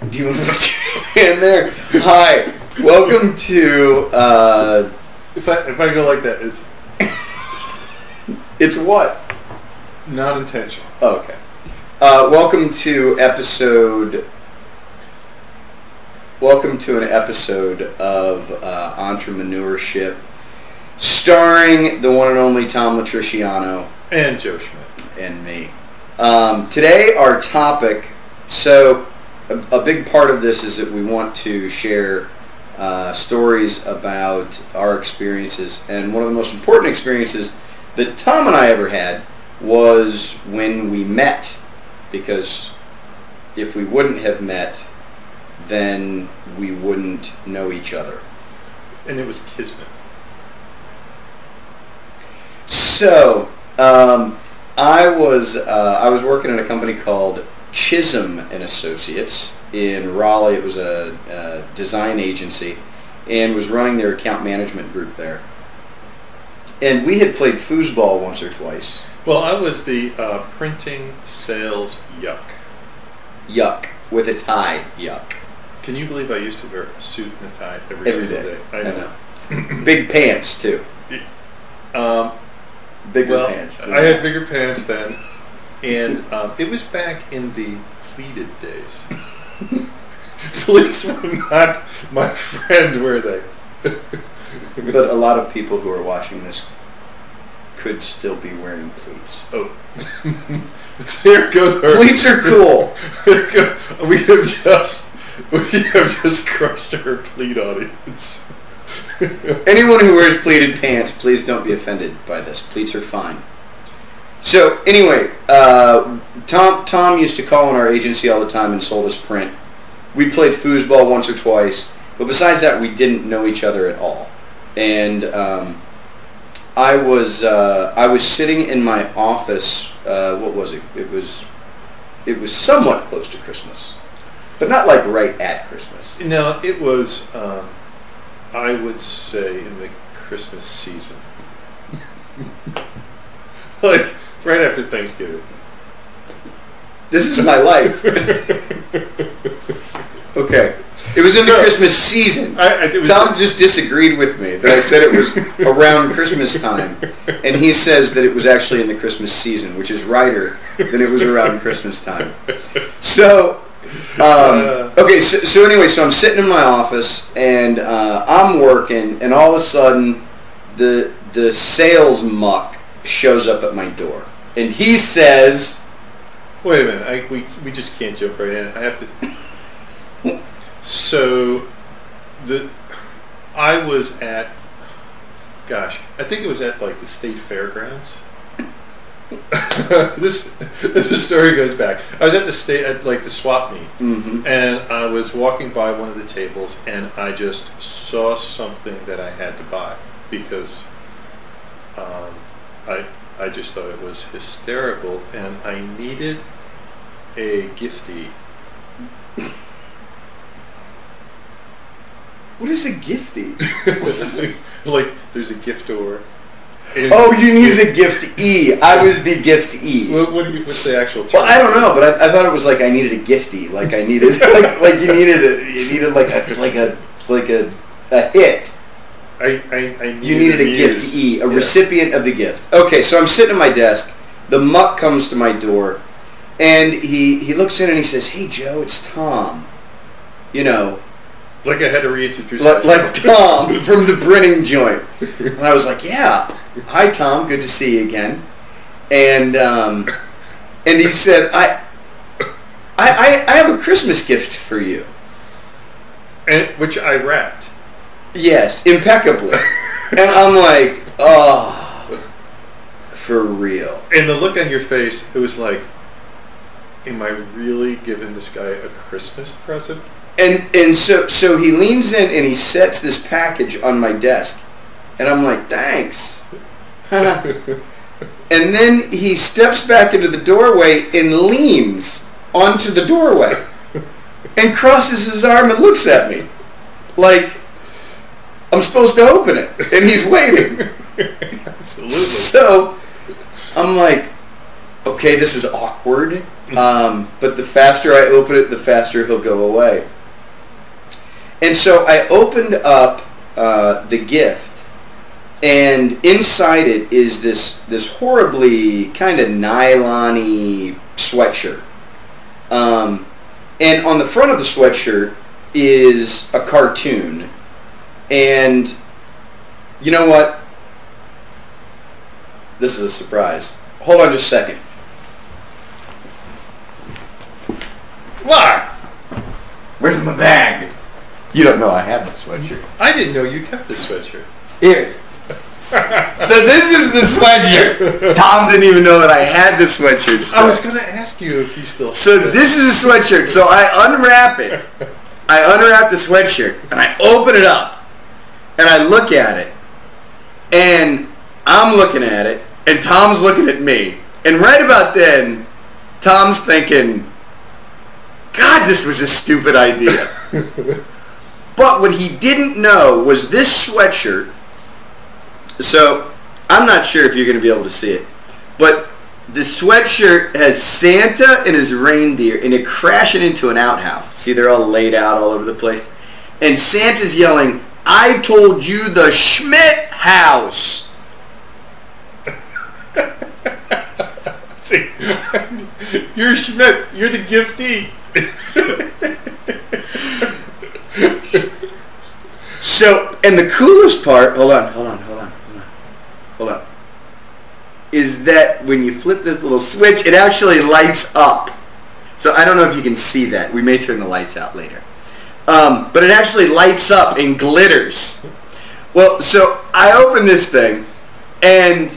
Do you want to put your hand there? Hi, welcome to. If I go like that, it's It's what? not intentional. Oh, okay. Welcome to episode. Welcome to an episode of Entrepreneurship, starring the one and only Tom Latriciano And Joe Schmidt. and me. Today, our topic. So, a big part of this is that we want to share stories about our experiences, and one of the most important experiences that Tom and I ever had was when we met, because if we wouldn't have met, then we wouldn't know each other. And it was kismet. So, I was working at a company called Chisholm and Associates in Raleigh. It was a design agency, and was running their account management group there. And we had played foosball once or twice. Well, I was the printing sales yuck. Yuck. With a tie. Yuck. Can you believe I used to wear a suit and a tie every Every single day. day? I know. Big pants, too. Bigger pants. I had bigger pants then, and it was back in the pleated days. Pleats were not my friend, were they? But a lot of people who are watching this could still be wearing pleats. Oh. There goes her. Pleats are cool. We have just crushed her pleat audience. Anyone who wears pleated pants, please don't be offended by this. Pleats are fine. So anyway, Tom used to call in our agency all the time and sold us print. We played foosball once or twice, but besides that, we didn't know each other at all. And I was sitting in my office. What was it? It was somewhat close to Christmas, but not like right at Christmas. No, it was. I would say in the Christmas season, like right after Thanksgiving. This is my life. Okay. It was in the Christmas season. Tom just disagreed with me that I said it was around Christmas time, and he says that it was actually in the Christmas season, which is righter than it was around Christmas time. So, okay, so anyway, so I'm sitting in my office, and I'm working, and all of a sudden, the sales muck shows up at my door, and he says, "Wait a minute, we just can't jump right in. I have to." So, I was at, gosh, I think it was at like the state fairgrounds. This story goes back. I was at the swap meet, and I was walking by one of the tables, and I just saw something that I had to buy because I just thought it was hysterical, and I needed a giftie. what is a giftie? Like, there's a giftor. Oh, you needed a gift-e. I was the gift-e. What's the actual term? Well, I don't know, but I thought it was like I needed a giftie. Like I needed, like you needed like a hit. You needed a gift-e, a recipient of the gift. Okay, so I'm sitting at my desk. The muck comes to my door, and he looks in and he says, "Hey, Joe, it's Tom." You know. Like I had to reintroduce myself. Like Tom from the Brenning joint. And I was like, "Yeah, hi Tom, good to see you again." And he said, I have a Christmas gift for you." And which I wrapped. Yes, impeccably. And I'm like, "Oh, for real." And the look on your face, it was like, am I really giving this guy a Christmas present? And so he leans in and he sets this package on my desk, and I'm like, "Thanks." And then he steps back into the doorway and leans onto the doorway and crosses his arm and looks at me like I'm supposed to open it, and he's waiting. Absolutely. So I'm like, "Okay, this is awkward." But the faster I open it, the faster he'll go away. And so I opened up the gift, and inside it is this horribly kind of nylon-y sweatshirt. And on the front of the sweatshirt is a cartoon. And you know what? This is a surprise. Hold on just a second. What? Where's my bag? You don't know I have this sweatshirt. I didn't know you kept this sweatshirt. Here. So this is the sweatshirt. Tom didn't even know that I had this sweatshirt still. I was going to ask you if you still So this is a sweatshirt. So I unwrap it. I unwrap the sweatshirt and I open it up and I look at it and I'm looking at it and Tom's looking at me. And right about then, Tom's thinking, God, this was a stupid idea. But what he didn't know was this sweatshirt. So I'm not sure if you're going to be able to see it, but the sweatshirt has Santa and his reindeer, and it crashing into an outhouse. See, they're all laid out all over the place. And Santa's yelling, I told you the Schmidt house. See, you're Schmidt. You're the giftee. So, and the coolest part, hold on, is that when you flip this little switch, it actually lights up. So I don't know if you can see that. We may turn the lights out later. But it actually lights up and glitters. Well, so I open this thing, and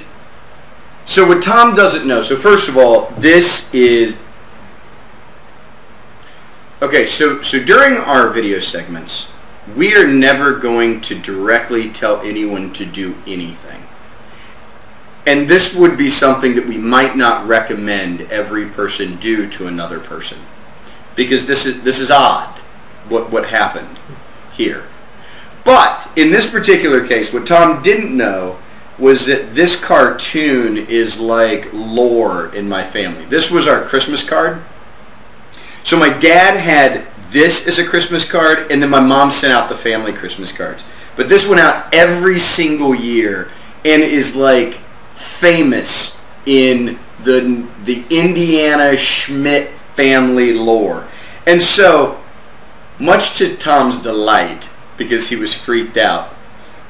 so what Tom doesn't know, so first of all, this is... Okay, so during our video segments, we are never going to directly tell anyone to do anything. And this would be something that we might not recommend every person do to another person. Because this is odd, what happened here. But in this particular case, what Tom didn't know was that this cartoon is like lore in my family. This was our Christmas card. So my dad had this as a Christmas card, and then my mom sent out the family Christmas cards. But this went out every single year and is like famous in the Indiana Schmidt family lore. And so, much to Tom's delight, because he was freaked out,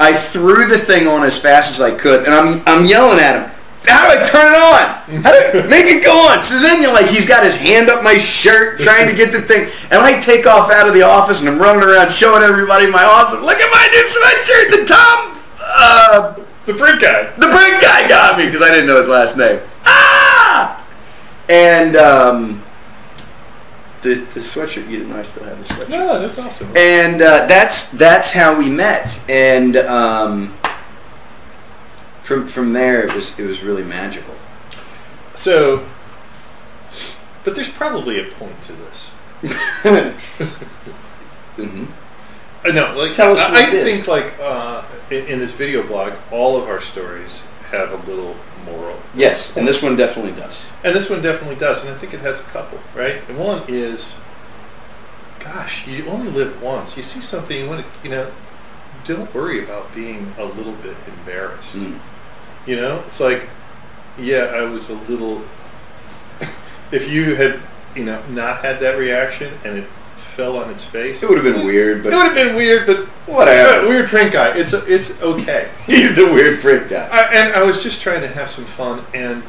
I threw the thing on as fast as I could, and I'm yelling at him, how do I turn it on? How do I make it go on? So then you're like, he's got his hand up my shirt trying to get the thing, and I take off out of the office and I'm running around showing everybody my awesome, look at my new sweatshirt that Tom, the print guy. The print guy got me because I didn't know his last name. Ah! And the sweatshirt, you didn't know I still have the sweatshirt. No, that's awesome. And that's how we met. And from there it was really magical. So, but there's probably a point to this. Mm-hmm. No, like tell us I think like in this video blog, all of our stories have a little moral. Yes, and this one definitely does. And this one definitely does, and I think it has a couple, right? And one is, gosh, you only live once. You see something, you want to, don't worry about being a little bit embarrassed. Mm. It's like, yeah, I was a little. If you had, not had that reaction and it fell on its face, it would have been weird. But it would have been weird, but whatever. Weird print guy. It's okay. He's the weird print guy. And I was just trying to have some fun, and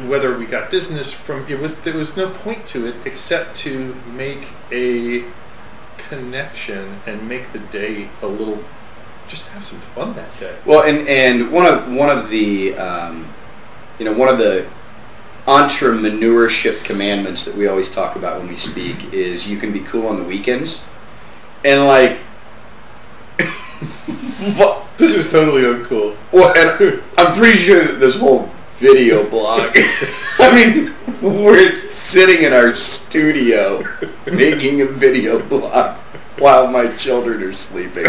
whether we got business from there was no point to it except to make a connection and make the day a little. Just have some fun that day. Well, and one of the one of the entrepreneurship commandments that we always talk about when we speak is you can be cool on the weekends. And like this is totally uncool. Well, and I'm pretty sure that this whole video blog I mean, we're sitting in our studio making a video blog while my children are sleeping.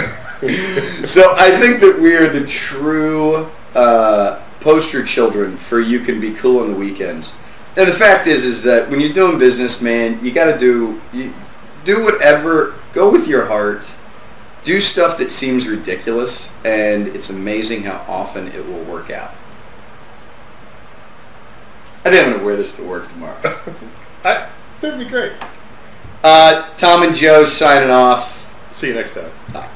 So I think that we are the true poster children for you can be cool on the weekends. And the fact is that when you're doing business, man, you got to do whatever. Go with your heart. Do stuff that seems ridiculous, and it's amazing how often it will work out. I think I'm going to wear this to work tomorrow. That'd be great. Tom and Joe signing off. See you next time. Bye.